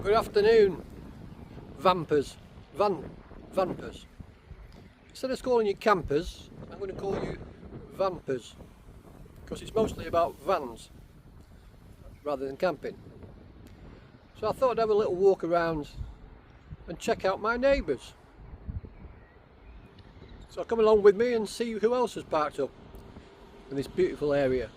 Good afternoon, vampers. Vampers. Instead of calling you campers, I'm going to call you vampers, because it's mostly about vans rather than camping. So I thought I'd have a little walk around and check out my neighbours. So come along with me and see who else has parked up in this beautiful area.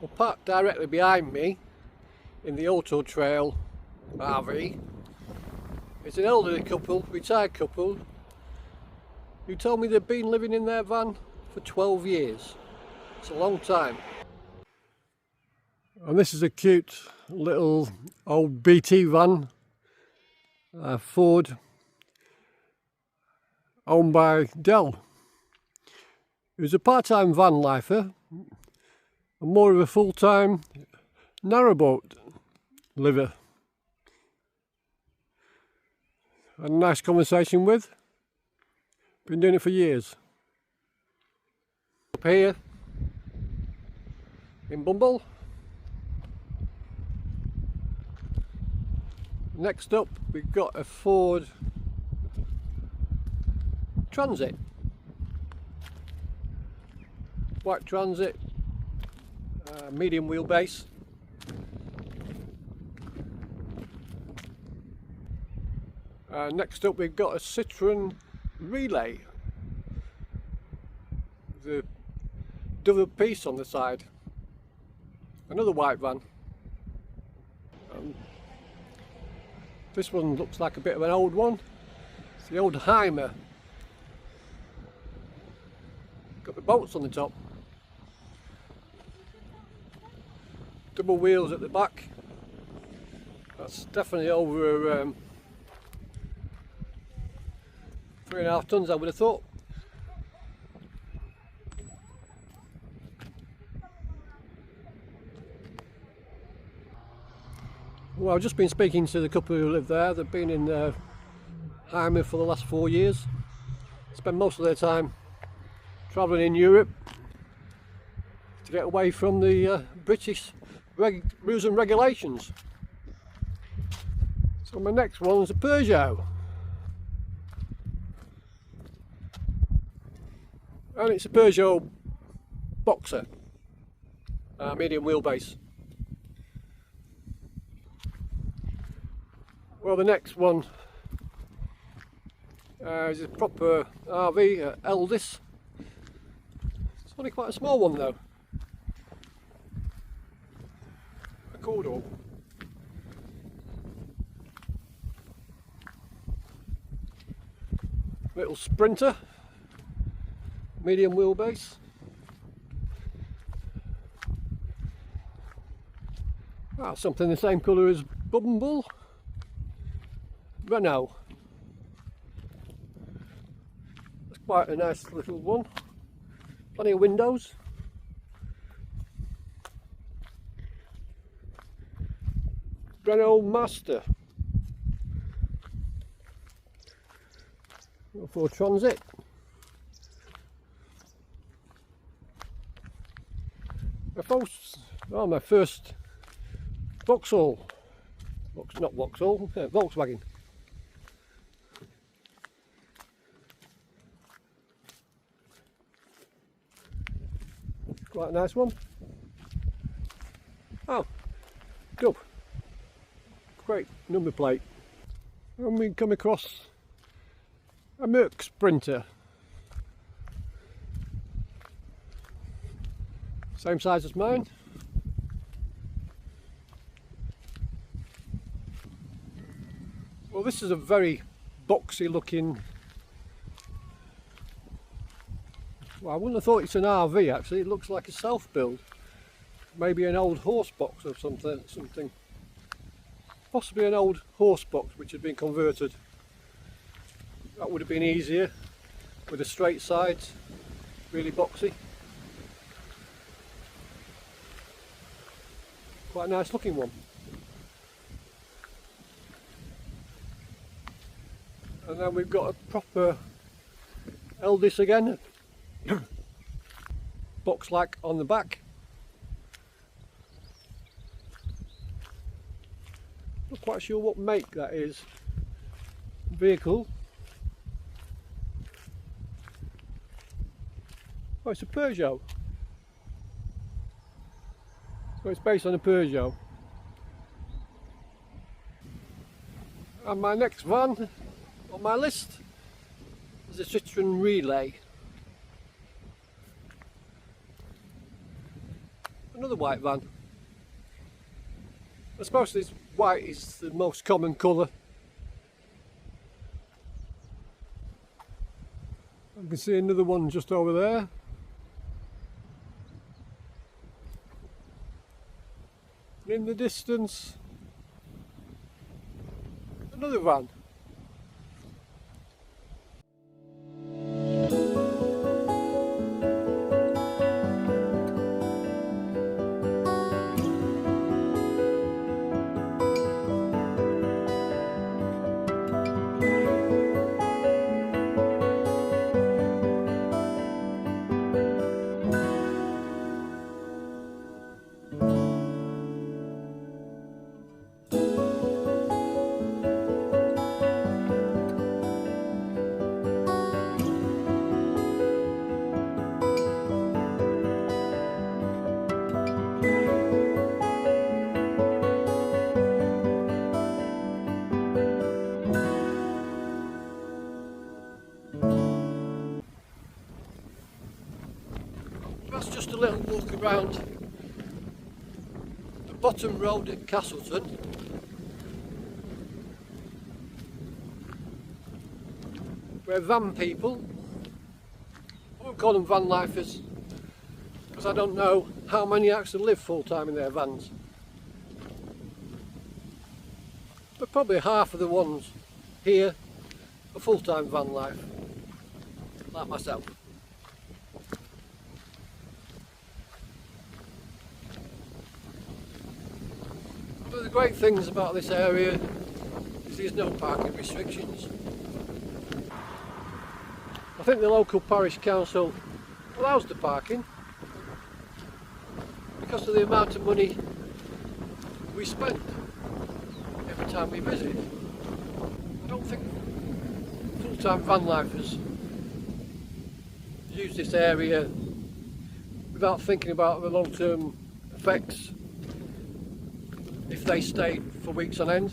Well, parked directly behind me in the Auto Trail RV is an elderly couple, retired couple, who told me they've been living in their van for 12 years. It's a long time. And this is a cute little old BT van, Ford, owned by Dell, who's a part-time van lifer and more of a full-time narrowboat liver. Had a nice conversation with. Been doing it for years. Up here in Bumble. Next up we've got a Ford Transit. White Transit, medium wheelbase. Next up we've got a Citroen Relay, the double piece on the side, another white van. This one looks like a bit of an old one. It's the old Heimer. Got the bolts on the top, double wheels at the back. That's definitely over 3.5 tons, I would have thought. Well, I've just been speaking to the couple who live there. They've been in Heimer for the last 4 years. Spend most of their time travelling in Europe to get away from the British rules and regulations. So my next one is a Peugeot. And it's a Peugeot Boxer, medium wheelbase. Well, the next one is a proper RV, Eldis. It's only quite a small one though. A corridor. Little Sprinter. Medium wheelbase. Something the same colour as Bumble. Renault. That's quite a nice little one. Plenty of windows. Renault Master. Ford Transit. My first Vauxhall, not Vauxhall, Volkswagen. Quite a nice one. Oh, good. Great number plate. And we come across a Merc Sprinter. Same size as mine. Well, this is a very boxy looking, well, I wouldn't have thought it's an RV actually. It looks like a self-build. Maybe an old horse box or something. Possibly an old horse box which had been converted. That would have been easier with the straight sides, really boxy. Quite a nice looking one. And then we've got a proper Eldis again, box like on the back. Not quite sure what make that is. Vehicle. Oh, it's a Peugeot. So it's based on a Peugeot. And my next van on my list is a Citroen Relay. Another white van. I suppose this white is the most common colour. I can see another one just over there. And in the distance, another van. That's just a little walk around the bottom road at Castleton. We're van people. I won't call them van lifers because I don't know how many actually live full time in their vans. But probably half of the ones here are full time van life, like myself. One of the great things about this area is there's no parking restrictions. I think the local parish council allows the parking because of the amount of money we spend every time we visit. I don't think full-time van lifers use this area without thinking about the long-term effects if they stayed for weeks on end.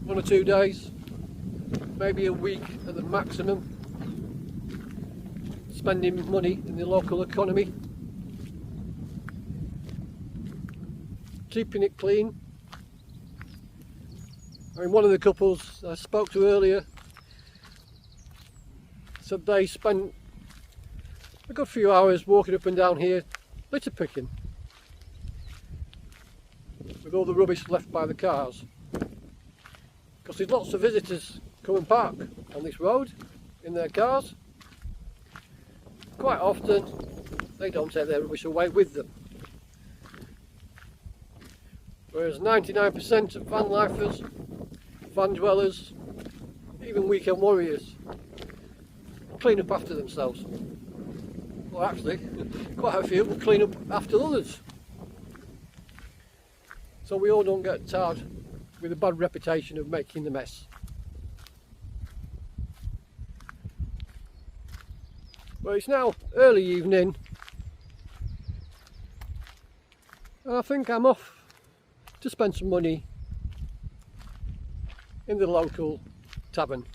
1 or 2 days, maybe a week at the maximum, spending money in the local economy, keeping it clean. I mean, one of the couples I spoke to earlier said they spent a good few hours walking up and down here litter picking with all the rubbish left by the cars, because there's lots of visitors come and park on this road in their cars. Quite often they don't take their rubbish away with them, whereas 99% of van lifers, van dwellers, even weekend warriors clean up after themselves. Well, actually quite a few will clean up after others, so we all don't get tarred with a bad reputation of making the mess. Well, it's now early evening and I think I'm off to spend some money in the local tavern.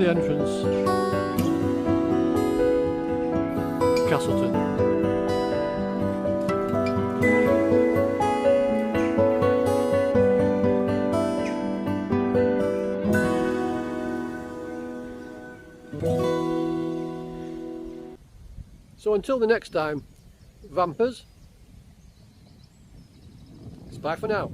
the entrance. Castleton. So until the next time, vampers, it's bye for now.